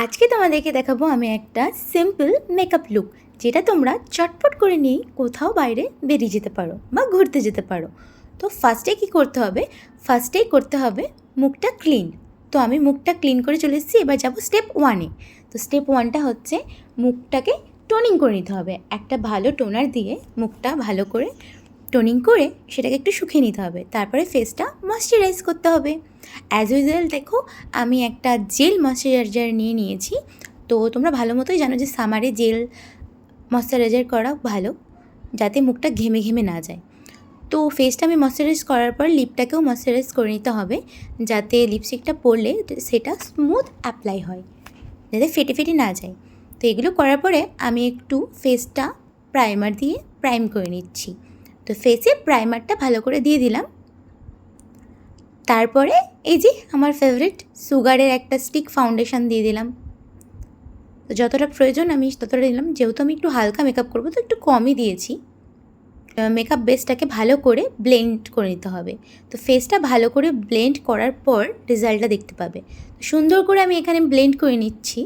আজকে তোমাদেরকে দেখাবো আমি একটা সিম্পল মেকআপ লুক, যেটা তোমরা চটপট করে নিয়েই কোথাও বাইরে বেরিয়ে যেতে পারো বা ঘুরতে যেতে পারো। তো ফার্স্টেই করতে হবে মুখটা ক্লিন। তো আমি মুখটা ক্লিন করে চলে এসেছি, এবার যাবো স্টেপ ওয়ানে। তো স্টেপ ওয়ানটা হচ্ছে মুখটাকে টোনিং করে নিতে হবে। একটা ভালো টোনার দিয়ে মুখটা ভালো করে টোনিং করে সেটাকে একটু শুকিয়ে নিতে হবে। তারপরে ফেসটা ময়শ্চারাইজ করতে হবে। অ্যাজ ইউজুয়াল দেখো, আমি একটা জেল ময়শ্চারাইজার নিয়েছি। তো তোমরা ভালো মতোই জানো যে সামারে জেল ময়শ্চারাইজার করা ভালো, যাতে মুখটা ঘেমে ঘেমে না যায়। তো ফেসটা আমি ময়শ্চারাইজ করার পর লিপটাকেও ময়শ্চারাইজ করে নিতে হবে, যাতে লিপস্টিকটা পরলে সেটা স্মুথ অ্যাপ্লাই হয়, যাতে ফেটে ফেটে না যায়। তো এগুলো করার পরে আমি একটু ফেসটা প্রাইমার দিয়ে প্রাইম করে নিচ্ছি। তো ফেসে প্রাইমারটা ভালো করে দিয়ে দিলাম। তারপরে এই যে আমার ফেভারিট সুগারের একটা স্টিক ফাউন্ডেশন দিয়ে দিলাম। তো যতটা প্রয়োজন আমি ততটা দিলাম, যেহেতু আমি একটু হালকা মেকআপ করবো তো একটু কমই দিয়েছি। মেকআপ বেসটাকে ভালো করে ব্লেন্ড করে নিতে হবে। তো ফেসটা ভালো করে ব্লেন্ড করার পর রেজাল্টটা দেখতে পাবে। সুন্দর করে আমি এখানে ব্লেন্ড করে নিচ্ছি।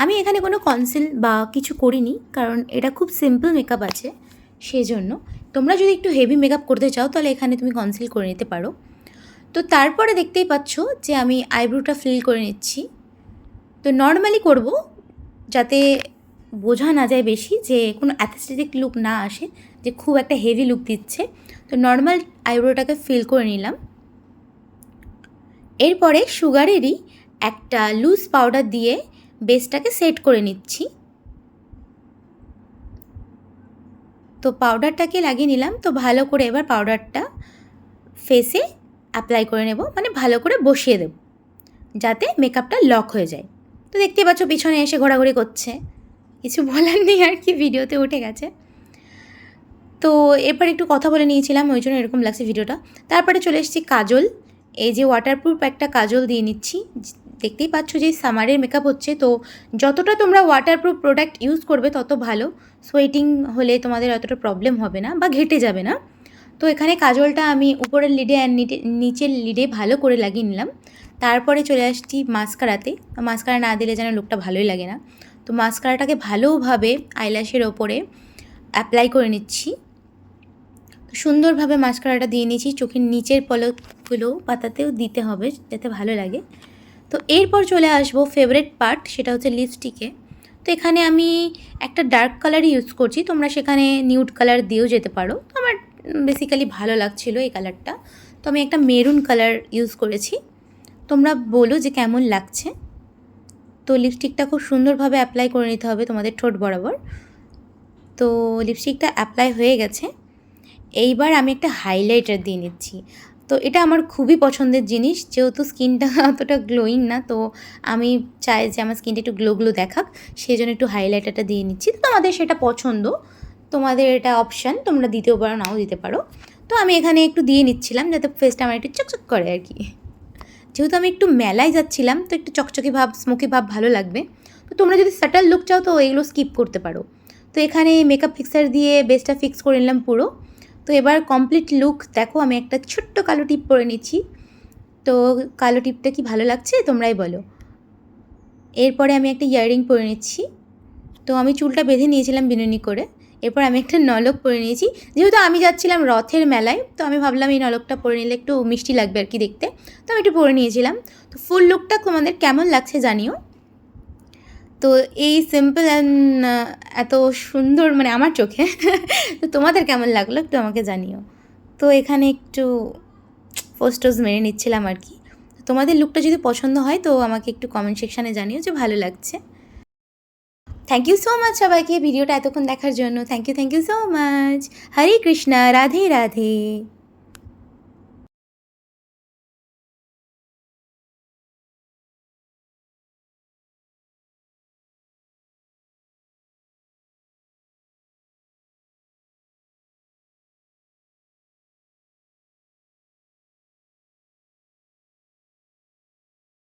আমি এখানে কোনো কনসিল বা কিছু করিনি, কারণ এটা খুব সিম্পল মেকআপ আছে, সেই জন্য। তোমরা যদি একটু হেভি মেকআপ করতে চাও তাহলে এখানে তুমি কনসিল করে নিতে পারো। তো তারপরে দেখতেই পাচ্ছ যে আমি আইব্রোটা ফিল করে নিচ্ছি। তো নর্মালি করব, যাতে বোঝা না যায় বেশি, যে কোনো অ্যাথেস্টেটিক লুক না আসে, যে খুব একটা হেভি লুক দিচ্ছে। তো নর্মাল আইব্রোটাকে ফিল করে নিলাম। এরপরে সুগারেরই একটা লুজ পাউডার দিয়ে বেসটাকে সেট করে নিচ্ছি। তো পাউডারটাকে লাগিয়ে নিলাম। তো ভালো করে এবার পাউডারটা ফেসে অ্যাপ্লাই করে নেব, মানে ভালো করে বসিয়ে দেব, যাতে মেকআপটা লক হয়ে যায়। তো দেখতে পাচ্ছ পিছনে এসে ঘোরাঘুরি করছে, কিছু বলার নেই আর কি, ভিডিওতে উঠে গেছে। তো এরপর একটু কথা বলে নিয়েছিলাম, ওই জন্য এরকম লাগছে ভিডিওটা। তারপরে চলে এসেছি কাজল। এই যে ওয়াটারপ্রুফ একটা কাজল দিয়ে নিচ্ছি। দেখতেই পাচ্ছ যে সামারের মেকআপ হচ্ছে, তো যতটা তোমরা ওয়াটারপ্রুফ প্রোডাক্ট ইউজ করবে তত ভালো। সোয়েটিং হলে তোমাদের অতটা প্রবলেম হবে না বা ঘেটে যাবে না। তো এখানে কাজলটা আমি উপরের লিডে আর নিচের লিডে ভালো করে লাগিয়ে নিলাম। তারপরে চলে আসছি মাস্কারাতে। মাস্কারা না দিলে যেন লুকটা ভালোই লাগে না। তো মাস্কারাটাকে ভালোভাবে আইল্যাশের ওপরে অ্যাপ্লাই করে নিচ্ছি। সুন্দরভাবে মাস্কারাটা দিয়ে নিয়েছি। চোখের নিচের পলকগুলো পাতাতেও দিতে হবে, যাতে ভালো লাগে। তো এরপর চলে আসবো ফেভারিট পার্ট, সেটা হচ্ছে লিপস্টিকে। তো এখানে আমি একটা ডার্ক কালারই ইউজ করছি, তোমরা সেখানে নিউড কালার দিয়েও যেতে পারো। তো আমার বেসিক্যালি ভালো লাগছিলো এই কালারটা, তো আমি একটা মেরুন কালার ইউজ করেছি। তোমরা বলো যে কেমন লাগছে। তো লিপস্টিকটা খুব সুন্দরভাবে অ্যাপ্লাই করে নিতে হবে তোমাদের ঠোঁট বরাবর। তো লিপস্টিকটা অ্যাপ্লাই হয়ে গেছে। এইবার আমি একটা হাইলাইটার দিয়ে নিচ্ছি। তো এটা আমার খুবই পছন্দের জিনিস, যেহেতু স্কিনটা অতটা গ্লোয়িং না, তো আমি চাই যে আমার স্কিনটা একটু গ্লো গ্লো দেখাক, সেই জন্য একটু হাইলাইটারটা দিয়ে নিচ্ছি। তো তোমাদের সেটা পছন্দ, তোমাদের এটা অপশান, তোমরা দিতেও পারো নাও দিতে পারো। তো আমি এখানে একটু দিয়ে নিচ্ছিলাম, যাতে ফেসটা আমার একটু চকচক করে আর কি। যেহেতু আমি একটু মেলায় যাচ্ছিলাম, তো একটু চকচকে ভাব, স্মোকি ভাব ভালো লাগবে। তো তোমরা যদি সাটল লুক চাও তো এগুলো স্কিপ করতে পারো। তো এখানে মেকআপ ফিক্সার দিয়ে বেসটা ফিক্স করে নিলাম পুরো। তো এবার কমপ্লিট লুক দেখো, আমি একটা ছোট্ট কালো টিপ পরে নিচ্ছি। তো কালো টিপটা কি ভালো লাগছে তোমরাই বলো। এরপরে আমি একটা ইয়াররিং পরে নিচ্ছি। তো আমি চুলটা বেঁধে নিয়েছিলাম বিনুনি করে। এরপর আমি একটা নলক পরে নিয়েছি, যেহেতু আমি যাচ্ছিলাম রথের মেলায়, তো আমি ভাবলাম এই নলকটা পরে নিলে একটু মিষ্টি লাগবে আর কি দেখতে। তো আমি একটু পরে নিয়েছিলাম। তো ফুল লুকটা তোমাদের কেমন লাগছে জানিও। তো এই সিম্পল অ্যান্ড এত সুন্দর মানে আমার চোখে তো তোমাদের কেমন লাগলো একটু আমাকে জানিও। তো এখানে একটু পোস্টোজ মেরে নিচ্ছিলাম আর কি। তোমাদের লুকটা যদি পছন্দ হয় তো আমাকে একটু কমেন্ট সেকশানে জানিও যে ভালো লাগছে। থ্যাংক ইউ সো মাচ সবাইকে ভিডিওটা এতক্ষণ দেখার জন্য। Thank you so much. Hare Krishna, Radhe Radhe.